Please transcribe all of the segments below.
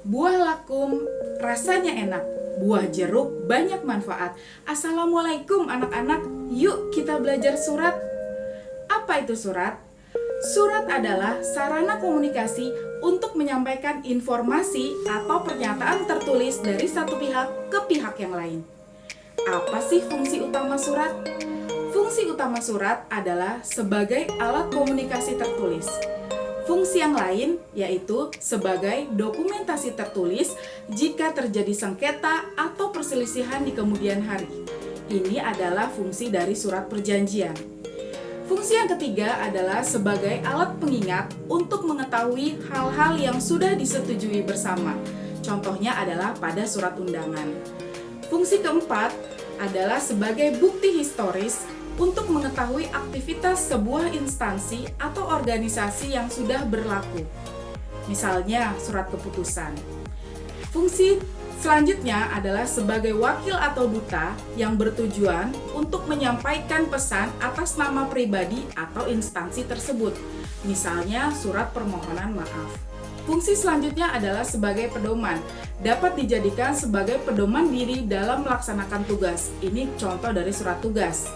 Buah lakum rasanya enak, buah jeruk banyak manfaat. Assalamualaikum anak-anak, yuk kita belajar surat. Apa itu surat? Surat adalah sarana komunikasi untuk menyampaikan informasi atau pernyataan tertulis dari satu pihak ke pihak yang lain. Apa sih fungsi utama surat? Fungsi utama surat adalah sebagai alat komunikasi tertulis. Fungsi yang lain yaitu sebagai dokumentasi tertulis jika terjadi sengketa atau perselisihan di kemudian hari. Ini adalah fungsi dari surat perjanjian. Fungsi yang ketiga adalah sebagai alat pengingat untuk mengetahui hal-hal yang sudah disetujui bersama. Contohnya adalah pada surat undangan. Fungsi keempat adalah sebagai bukti historis untuk mengetahui aktivitas sebuah instansi atau organisasi yang sudah berlaku. Misalnya, surat keputusan. Fungsi selanjutnya adalah sebagai wakil atau duta yang bertujuan untuk menyampaikan pesan atas nama pribadi atau instansi tersebut. Misalnya, surat permohonan maaf. Fungsi selanjutnya adalah sebagai pedoman. Dapat dijadikan sebagai pedoman diri dalam melaksanakan tugas. Ini contoh dari surat tugas.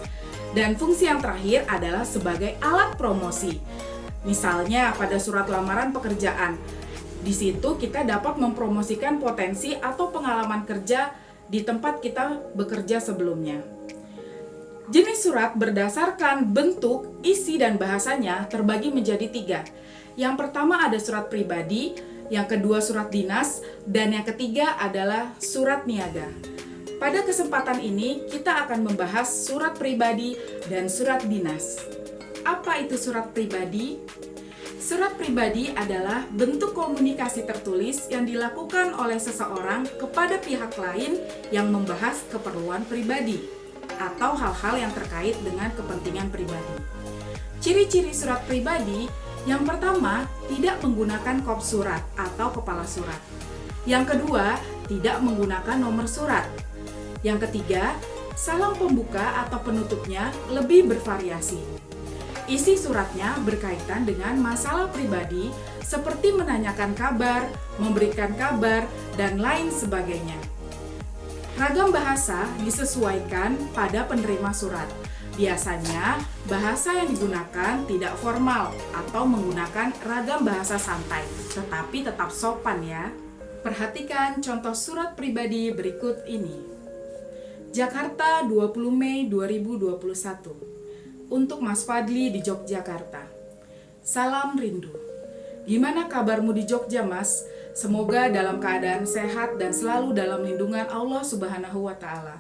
Dan fungsi yang terakhir adalah sebagai alat promosi. Misalnya pada surat lamaran pekerjaan. Di situ kita dapat mempromosikan potensi atau pengalaman kerja di tempat kita bekerja sebelumnya. Jenis surat berdasarkan bentuk, isi, dan bahasanya terbagi menjadi 3. Yang pertama ada surat pribadi, yang kedua surat dinas, dan yang ketiga adalah surat niaga. Pada kesempatan ini, kita akan membahas surat pribadi dan surat dinas. Apa itu surat pribadi? Surat pribadi adalah bentuk komunikasi tertulis yang dilakukan oleh seseorang kepada pihak lain yang membahas keperluan pribadi atau hal-hal yang terkait dengan kepentingan pribadi. Ciri-ciri surat pribadi, yang pertama, tidak menggunakan kop surat atau kepala surat. Yang kedua, tidak menggunakan nomor surat. Yang ketiga, salam pembuka atau penutupnya lebih bervariasi. Isi suratnya berkaitan dengan masalah pribadi seperti menanyakan kabar, memberikan kabar, dan lain sebagainya. Ragam bahasa disesuaikan pada penerima surat. Biasanya, bahasa yang digunakan tidak formal atau menggunakan ragam bahasa santai, tetapi tetap sopan ya. Perhatikan contoh surat pribadi berikut ini. Jakarta, 20 Mei 2021. Untuk Mas Fadli di Yogyakarta. Salam rindu. Gimana kabarmu di Jogja, Mas? Semoga dalam keadaan sehat dan selalu dalam lindungan Allah Subhanahu wa Ta'ala.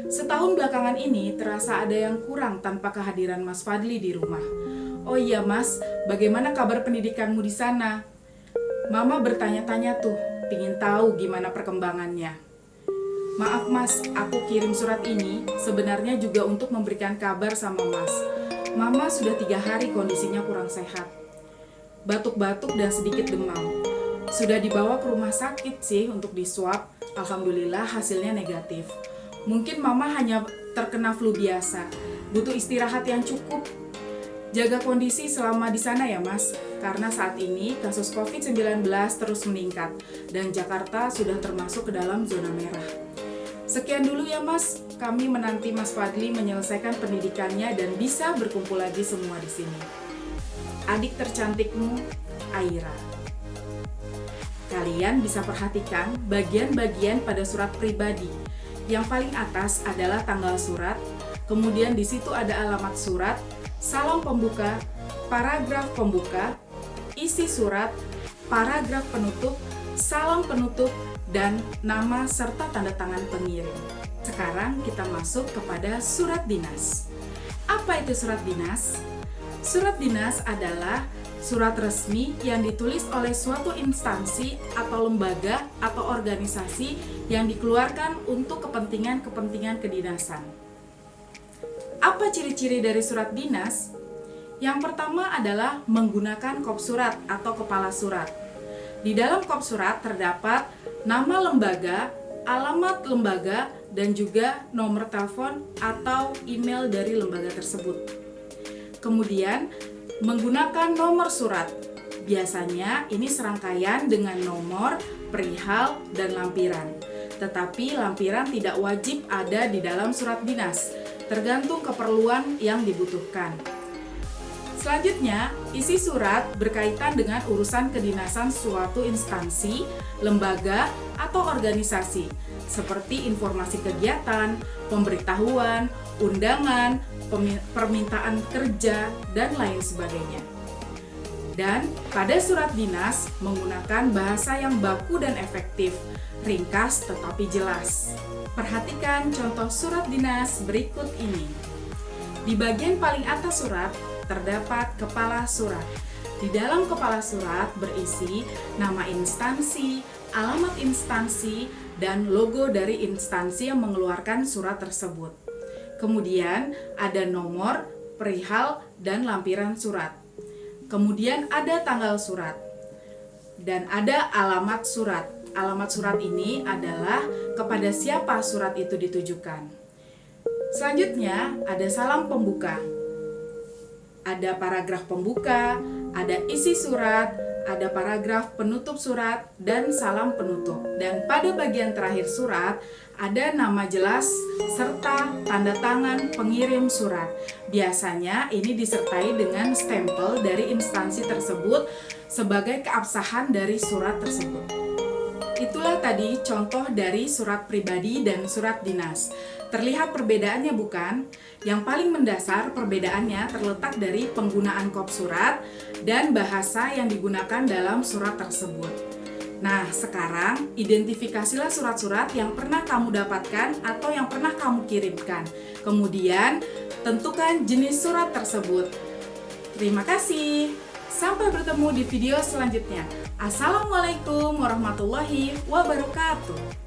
Setahun belakangan ini terasa ada yang kurang tanpa kehadiran Mas Fadli di rumah. Oh iya, Mas, bagaimana kabar pendidikanmu di sana? Mama bertanya-tanya tuh, pingin tahu gimana perkembangannya. Maaf Mas, aku kirim surat ini sebenarnya juga untuk memberikan kabar sama Mas. Mama sudah 3 hari kondisinya kurang sehat. Batuk-batuk dan sedikit demam. Sudah dibawa ke rumah sakit sih untuk diswab. Alhamdulillah hasilnya negatif. Mungkin Mama hanya terkena flu biasa. Butuh istirahat yang cukup. Jaga kondisi selama di sana ya Mas. Karena saat ini kasus COVID-19 terus meningkat. Dan Jakarta sudah termasuk ke dalam zona merah. Sekian dulu ya Mas, kami menanti Mas Fadli menyelesaikan pendidikannya dan bisa berkumpul lagi semua di sini. Adik tercantikmu, Aira. Kalian bisa perhatikan bagian-bagian pada surat pribadi. Yang paling atas adalah tanggal surat, kemudian di situ ada alamat surat, salam pembuka, paragraf pembuka, isi surat, paragraf penutup, salam penutup, dan nama serta tanda tangan pengirim. Sekarang kita masuk kepada surat dinas. Apa itu surat dinas? Surat dinas adalah surat resmi yang ditulis oleh suatu instansi atau lembaga atau organisasi yang dikeluarkan untuk kepentingan-kepentingan kedinasan. Apa ciri-ciri dari surat dinas? Yang pertama adalah menggunakan kop surat atau kepala surat. Di dalam kop surat terdapat nama lembaga, alamat lembaga, dan juga nomor telepon atau email dari lembaga tersebut. Kemudian, Menggunakan nomor surat. Biasanya ini serangkaian dengan nomor, perihal, dan lampiran. Tetapi lampiran tidak wajib ada di dalam surat dinas, tergantung keperluan yang dibutuhkan. Selanjutnya, isi surat berkaitan dengan urusan kedinasan suatu instansi, lembaga, atau organisasi, seperti informasi kegiatan, pemberitahuan, undangan, permintaan kerja, dan lain sebagainya. Dan pada surat dinas menggunakan bahasa yang baku dan efektif, ringkas tetapi jelas. Perhatikan contoh surat dinas berikut ini. Di bagian paling atas surat terdapat kepala surat. Di dalam kepala surat berisi nama instansi, alamat instansi, dan logo dari instansi yang mengeluarkan surat tersebut. Kemudian ada nomor, perihal, dan lampiran surat. Kemudian ada tanggal surat. Dan ada alamat surat. Alamat surat ini adalah kepada siapa surat itu ditujukan. Selanjutnya ada salam pembuka. Ada paragraf pembuka, ada isi surat, ada paragraf penutup surat, dan salam penutup. Dan pada bagian terakhir surat, ada nama jelas serta tanda tangan pengirim surat. Biasanya ini disertai dengan stempel dari instansi tersebut sebagai keabsahan dari surat tersebut. Itulah tadi contoh dari surat pribadi dan surat dinas. Terlihat perbedaannya bukan? Yang paling mendasar perbedaannya terletak dari penggunaan kop surat dan bahasa yang digunakan dalam surat tersebut. Nah, sekarang identifikasilah surat-surat yang pernah kamu dapatkan atau yang pernah kamu kirimkan. Kemudian, tentukan jenis surat tersebut. Terima kasih. Sampai bertemu di video selanjutnya. Assalamualaikum warahmatullahi wabarakatuh.